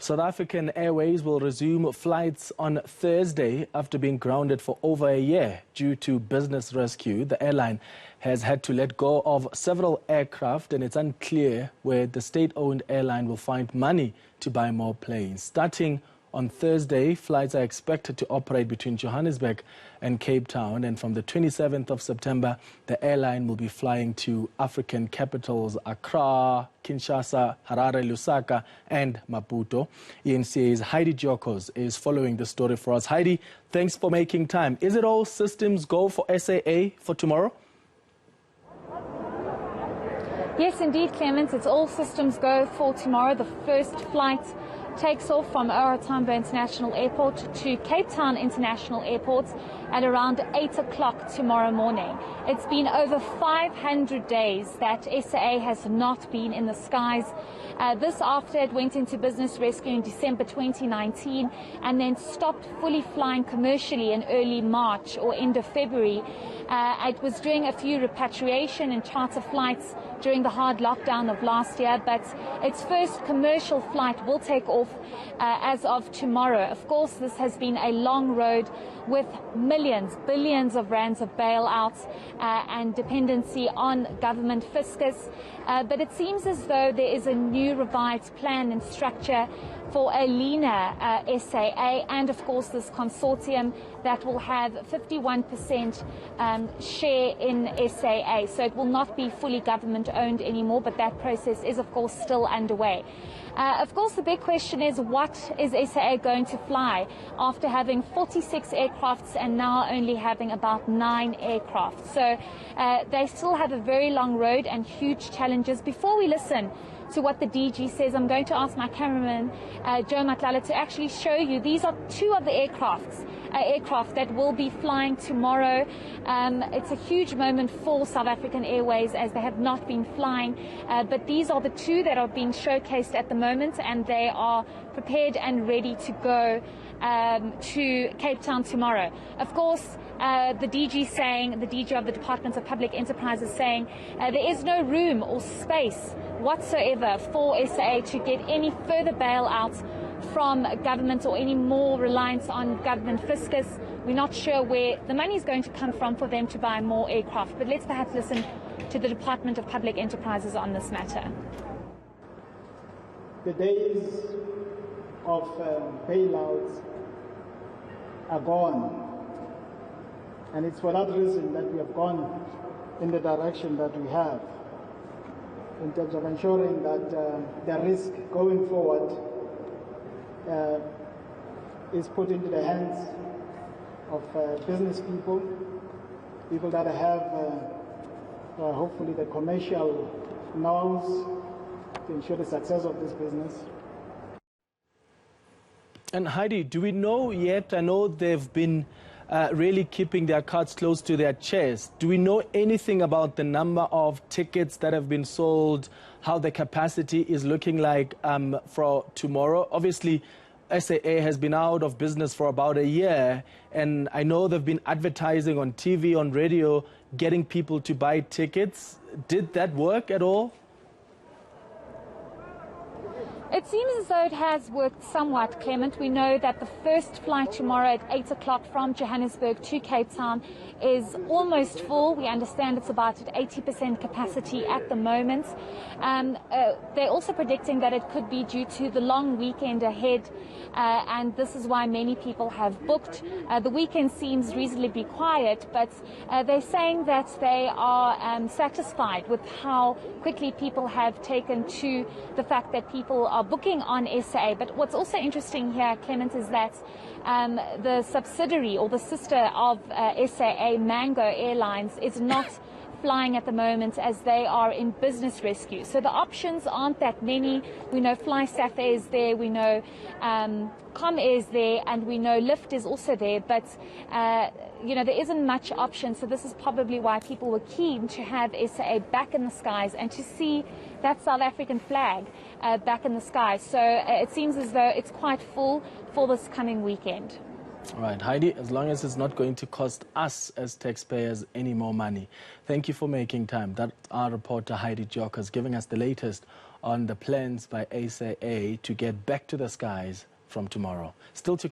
South African Airways will resume flights on Thursday after being grounded for over a year due to business rescue. The airline has had to let go of several aircraft, and it's unclear where the state-owned airline will find money to buy more planes. Starting on Thursday, flights are expected to operate between Johannesburg and Cape Town, and from the 27th of September, the airline will be flying to African capitals Accra, Kinshasa, Harare, Lusaka, and Maputo. eNCA's Heidi Giokos is following the story for us. Heidi, thanks for making time. Is it all systems go for SAA for tomorrow? Yes, indeed, Clement. It's all systems go for tomorrow. The first flight takes off from OR Tambo International Airport to Cape Town International Airport at around 8 o'clock tomorrow morning. It's been over 500 days that SAA has not been in the skies. This after it went into business rescue in December 2019 and then stopped fully flying commercially in early March or end of February. It was doing a few repatriation and charter flights during the hard lockdown of last year, but its first commercial flight will take off as of tomorrow. Of course, this has been a long road with millions, billions of rands of bailouts and dependency on government fiscus. But it seems as though there is a new revised plan and structure for a leaner SAA, and of course this consortium that will have 51% share in SAA. So it will not be fully government owned anymore, but that process is of course still underway. Of course, the big question is, what is SAA going to fly after having 46 aircrafts and now only having about 9 aircraft? So they still have a very long road and huge challenges. Before we listen to what the DG says, I'm going to ask my cameraman, Joe Matlala, to actually show you. These are 2 of the aircraft that will be flying tomorrow. It's a huge moment for South African Airways as they have not been flying, but these are the 2 that are being showcased at the moment, and they are prepared and ready to go to Cape Town tomorrow. Of course, the DG of the Department of Public Enterprises saying there is no room or space whatsoever for SAA to get any further bailouts from government or any more reliance on government fiscus. We're not sure where the money is going to come from for them to buy more aircraft, but let's perhaps listen to the Department of Public Enterprises on this matter. The days of bailouts are gone, and it's for that reason that we have gone in the direction that we have in terms of ensuring that the risk going forward is put into the hands of business people that have hopefully the commercial know-hows to ensure the success of this business. And Heidi, do we know yet? I know they've been really keeping their cards close to their chest. Do we know anything about the number of tickets that have been sold, how the capacity is looking like for tomorrow? Obviously, SAA has been out of business for about a year, and I know they've been advertising on TV, on radio, getting people to buy tickets. Did that work at all? It seems as though it has worked somewhat, Clement. We know that the first flight tomorrow at 8 o'clock from Johannesburg to Cape Town is almost full. We understand it's about at 80% capacity at the moment. They're also predicting that it could be due to the long weekend ahead, and this is why many people have booked. The weekend seems reasonably quiet, but they're saying that they are satisfied with how quickly people have taken to the fact that people are booking on SAA. But what's also interesting here, Clement, is that the subsidiary or the sister of SAA, Mango Airlines, is not flying at the moment as they are in business rescue. So the options aren't that many. We know FlySAF is there, we know Comair is there, and we know Lyft is also there, but there isn't much option. So this is probably why people were keen to have SAA back in the skies and to see that South African flag back in the sky. So it seems as though it's quite full for this coming weekend. All right, Heidi, as long as it's not going to cost us as taxpayers any more money. Thank you for making time. That's our reporter Heidi Giokos giving us the latest on the plans by SAA to get back to the skies from tomorrow. Still to